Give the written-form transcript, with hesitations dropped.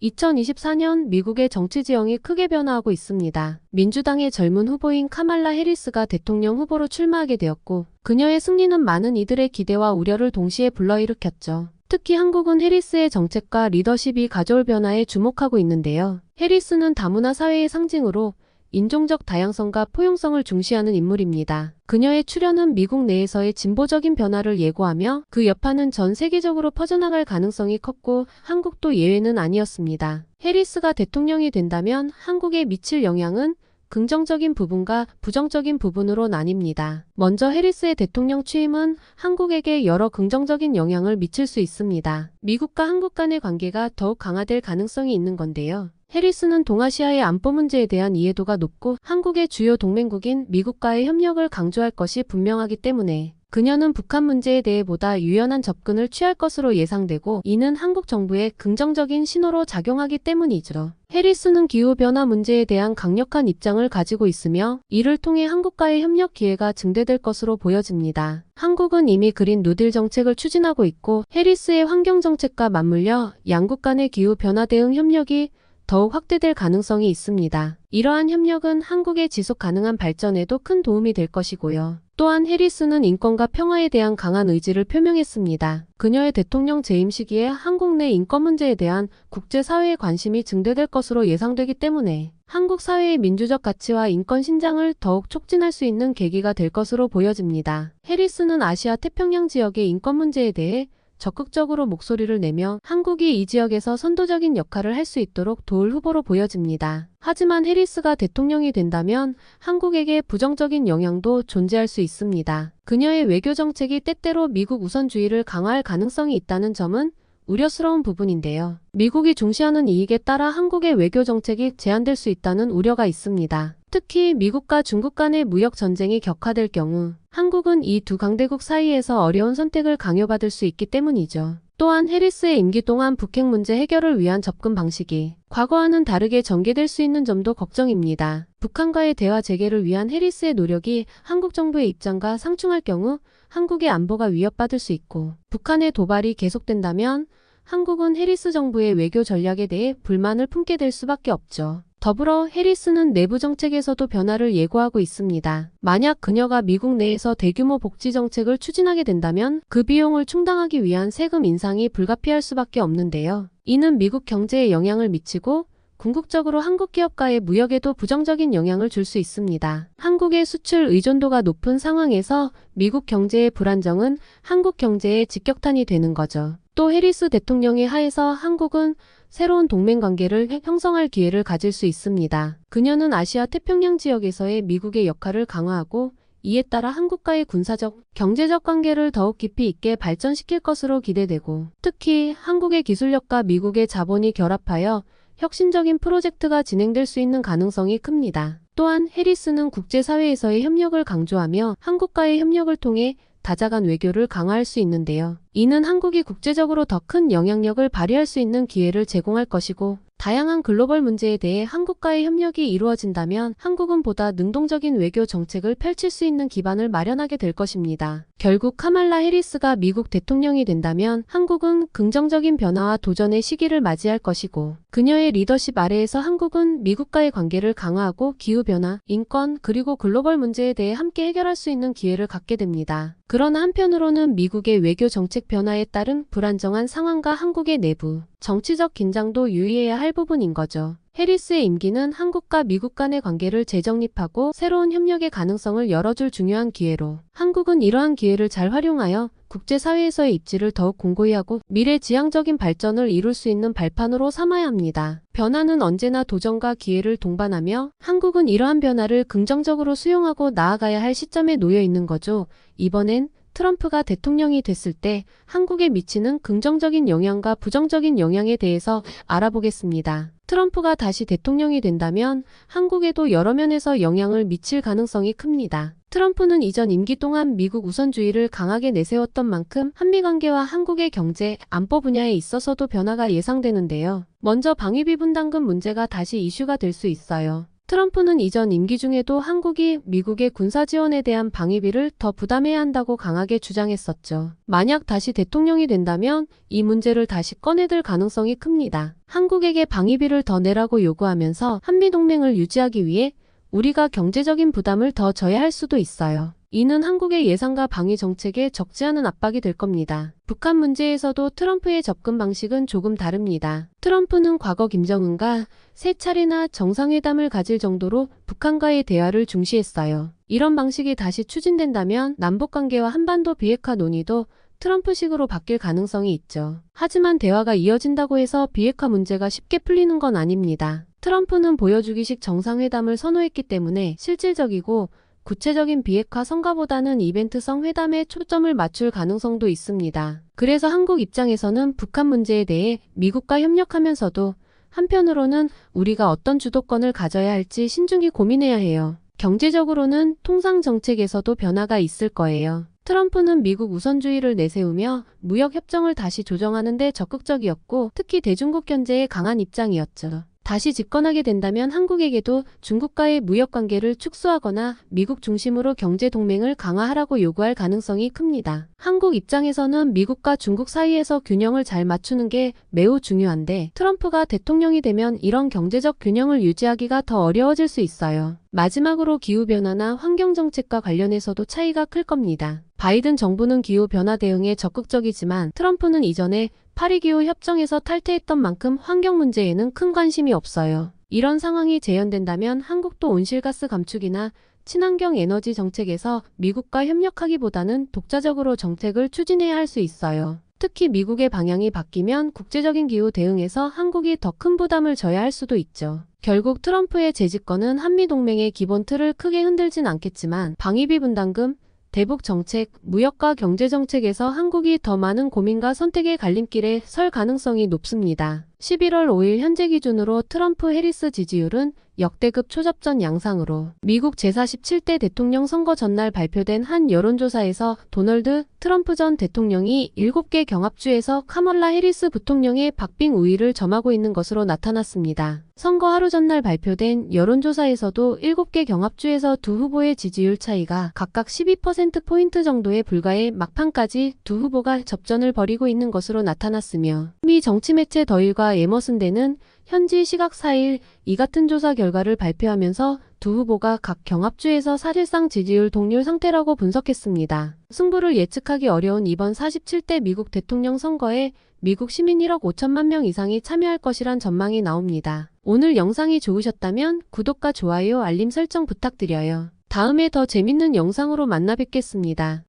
2024년 미국의 정치 지형이 크게 변화하고 있습니다. 민주당의 젊은 후보인 카말라 해리스가 대통령 후보로 출마하게 되었고, 그녀의 승리는 많은 이들의 기대와 우려를 동시에 불러일으켰죠. 특히 한국은 해리스의 정책과 리더십이 가져올 변화에 주목하고 있는데요. 해리스는 다문화 사회의 상징으로 인종적 다양성과 포용성을 중시하는 인물입니다. 그녀의 출연은 미국 내에서의 진보적인 변화를 예고하며 그 여파는 전 세계적으로 퍼져나갈 가능성이 컸고 한국도 예외는 아니었습니다. 해리스가 대통령이 된다면 한국에 미칠 영향은 긍정적인 부분과 부정적인 부분으로 나뉩니다. 먼저 해리스의 대통령 취임은 한국에게 여러 긍정적인 영향을 미칠 수 있습니다. 미국과 한국 간의 관계가 더욱 강화될 가능성이 있는 건데요. 해리스는 동아시아의 안보 문제에 대한 이해도가 높고 한국의 주요 동맹국인 미국과의 협력을 강조할 것이 분명하기 때문에 그녀는 북한 문제에 대해 보다 유연한 접근을 취할 것으로 예상되고, 이는 한국 정부의 긍정적인 신호로 작용하기 때문이죠. 해리스는 기후변화 문제에 대한 강력한 입장을 가지고 있으며 이를 통해 한국과의 협력 기회가 증대될 것으로 보여집니다. 한국은 이미 그린 뉴딜 정책을 추진하고 있고, 해리스의 환경 정책과 맞물려 양국 간의 기후변화 대응 협력이 더욱 확대될 가능성이 있습니다. 이러한 협력은 한국의 지속 가능한 발전에도 큰 도움이 될 것이고요. 또한 해리스는 인권과 평화에 대한 강한 의지를 표명했습니다. 그녀의 대통령 재임 시기에 한국 내 인권 문제에 대한 국제사회의 관심이 증대될 것으로 예상되기 때문에 한국 사회의 민주적 가치와 인권 신장을 더욱 촉진할 수 있는 계기가 될 것으로 보여집니다. 해리스는 아시아 태평양 지역의 인권 문제에 대해 적극적으로 목소리를 내며 한국이 이 지역에서 선도적인 역할을 할 수 있도록 도울 후보로 보여집니다. 하지만 해리스가 대통령이 된다면 한국에게 부정적인 영향도 존재할 수 있습니다. 그녀의 외교 정책이 때때로 미국 우선주의를 강화할 가능성이 있다는 점은 우려스러운 부분인데요. 미국이 중시하는 이익에 따라 한국의 외교 정책이 제한될 수 있다는 우려가 있습니다. 특히 미국과 중국 간의 무역 전쟁이 격화될 경우 한국은 이 두 강대국 사이에서 어려운 선택을 강요받을 수 있기 때문이죠. 또한 해리스의 임기 동안 북핵 문제 해결을 위한 접근 방식이 과거와는 다르게 전개될 수 있는 점도 걱정입니다. 북한과의 대화 재개를 위한 해리스의 노력이 한국 정부의 입장과 상충할 경우 한국의 안보가 위협받을 수 있고, 북한의 도발이 계속된다면 한국은 해리스 정부의 외교 전략에 대해 불만을 품게 될 수밖에 없죠. 더불어 해리스는 내부 정책에서도 변화를 예고하고 있습니다. 만약 그녀가 미국 내에서 대규모 복지 정책을 추진하게 된다면 그 비용을 충당하기 위한 세금 인상이 불가피할 수밖에 없는데요. 이는 미국 경제에 영향을 미치고 궁극적으로 한국 기업과의 무역에도 부정적인 영향을 줄 수 있습니다. 한국의 수출 의존도가 높은 상황에서 미국 경제의 불안정은 한국 경제에 직격탄이 되는 거죠. 또 해리스 대통령의 하에서 한국은 새로운 동맹 관계를 형성할 기회를 가질 수 있습니다. 그녀는 아시아 태평양 지역에서의 미국의 역할을 강화하고 이에 따라 한국과의 군사적, 경제적 관계를 더욱 깊이 있게 발전시킬 것으로 기대되고, 특히 한국의 기술력과 미국의 자본이 결합하여 혁신적인 프로젝트가 진행될 수 있는 가능성이 큽니다. 또한 해리스는 국제사회에서의 협력을 강조하며 한국과의 협력을 통해 다자간 외교를 강화할 수 있는데요. 이는 한국이 국제적으로 더 큰 영향력을 발휘할 수 있는 기회를 제공할 것이고, 다양한 글로벌 문제에 대해 한국과의 협력이 이루어진다면 한국은 보다 능동적인 외교 정책을 펼칠 수 있는 기반을 마련하게 될 것입니다. 결국 카말라 해리스가 미국 대통령이 된다면 한국은 긍정적인 변화와 도전의 시기를 맞이할 것이고, 그녀의 리더십 아래에서 한국은 미국과의 관계를 강화하고 기후변화, 인권, 그리고 글로벌 문제에 대해 함께 해결할 수 있는 기회를 갖게 됩니다. 그러나 한편으로는 미국의 외교 정책 변화에 따른 불안정한 상황과 한국의 내부 정치적 긴장도 유의해야 할 부분인 거죠. 해리스의 임기는 한국과 미국 간의 관계를 재정립하고 새로운 협력의 가능성을 열어줄 중요한 기회로, 한국은 이러한 기회를 잘 활용하여 국제사회에서의 입지를 더욱 공고히 하고 미래지향적인 발전을 이룰 수 있는 발판으로 삼아야 합니다. 변화는 언제나 도전과 기회를 동반하며 한국은 이러한 변화를 긍정적으로 수용하고 나아가야 할 시점에 놓여 있는 거죠. 이번엔 트럼프가 대통령이 됐을 때 한국에 미치는 긍정적인 영향과 부정적인 영향에 대해서 알아보겠습니다. 트럼프가 다시 대통령이 된다면 한국에도 여러 면에서 영향을 미칠 가능성이 큽니다. 트럼프는 이전 임기 동안 미국 우선주의를 강하게 내세웠던 만큼 한미관계와 한국의 경제, 안보 분야에 있어서도 변화가 예상되는데요. 먼저 방위비 분담금 문제가 다시 이슈가 될 수 있어요. 트럼프는 이전 임기 중에도 한국이 미국의 군사 지원에 대한 방위비를 더 부담해야 한다고 강하게 주장했었죠. 만약 다시 대통령이 된다면 이 문제를 다시 꺼내들 가능성이 큽니다. 한국에게 방위비를 더 내라고 요구하면서 한미동맹을 유지하기 위해 우리가 경제적인 부담을 더 져야 할 수도 있어요. 이는 한국의 예상과 방위 정책에 적지 않은 압박이 될 겁니다. 북한 문제에서도 트럼프의 접근 방식은 조금 다릅니다. 트럼프는 과거 김정은과 세 차례나 정상회담을 가질 정도로 북한과의 대화를 중시했어요. 이런 방식이 다시 추진된다면 남북관계와 한반도 비핵화 논의도 트럼프식으로 바뀔 가능성이 있죠. 하지만 대화가 이어진다고 해서 비핵화 문제가 쉽게 풀리는 건 아닙니다. 트럼프는 보여주기식 정상회담을 선호했기 때문에 실질적이고 구체적인 비핵화 성과보다는 이벤트성 회담에 초점을 맞출 가능성도 있습니다. 그래서 한국 입장에서는 북한 문제에 대해 미국과 협력하면서도 한편으로는 우리가 어떤 주도권을 가져야 할지 신중히 고민해야 해요. 경제적으로는 통상 정책에서도 변화가 있을 거예요. 트럼프는 미국 우선주의를 내세우며 무역 협정을 다시 조정하는 데 적극적이었고 특히 대중국 견제에 강한 입장이었죠. 다시 집권하게 된다면 한국에게도 중국과의 무역 관계를 축소하거나 미국 중심으로 경제 동맹을 강화하라고 요구할 가능성이 큽니다. 한국 입장에서는 미국과 중국 사이에서 균형을 잘 맞추는 게 매우 중요한데 트럼프가 대통령이 되면 이런 경제적 균형을 유지하기가 더 어려워질 수 있어요. 마지막으로 기후변화나 환경정책과 관련해서도 차이가 클 겁니다. 바이든 정부는 기후변화 대응에 적극적이지만 트럼프는 이전에 파리기후 협정에서 탈퇴했던 만큼 환경 문제에는 큰 관심이 없어요. 이런 상황이 재현된다면 한국도 온실가스 감축이나 친환경 에너지 정책에서 미국과 협력하기보다는 독자적으로 정책을 추진해야 할 수 있어요. 특히 미국의 방향이 바뀌면 국제적인 기후 대응에서 한국이 더 큰 부담을 져야 할 수도 있죠. 결국 트럼프의 재집권은 한미동맹의 기본 틀을 크게 흔들진 않겠지만 방위비 분담금, 대북 정책, 무역과 경제 정책에서 한국이 더 많은 고민과 선택의 갈림길에 설 가능성이 높습니다. 11월 5일 현재 기준으로 트럼프 해리스 지지율은 역대급 초접전 양상으로 미국 제47대 대통령 선거 전날 발표된 한 여론조사에서 도널드 트럼프 전 대통령이 7개 경합주에서 카멀라 해리스 부통령의 박빙 우위를 점하고 있는 것으로 나타났습니다. 선거 하루 전날 발표된 여론조사에서도 7개 경합주에서 두 후보의 지지율 차이가 각각 12%포인트 정도에 불과해 막판까지 두 후보가 접전을 벌이고 있는 것으로 나타났으며 미 정치매체 더일과 에머슨대는 현지 시각 4일 이 같은 조사 결과를 발표하면서 두 후보가 각 경합주에서 사실상 지지율 동률 상태라고 분석했습니다. 승부를 예측하기 어려운 이번 47대 미국 대통령 선거에 미국 시민 1억 5천만 명 이상이 참여할 것이란 전망이 나옵니다. 오늘 영상이 좋으셨다면 구독과 좋아요, 알림 설정 부탁드려요. 다음에 더 재밌는 영상으로 만나 뵙겠습니다.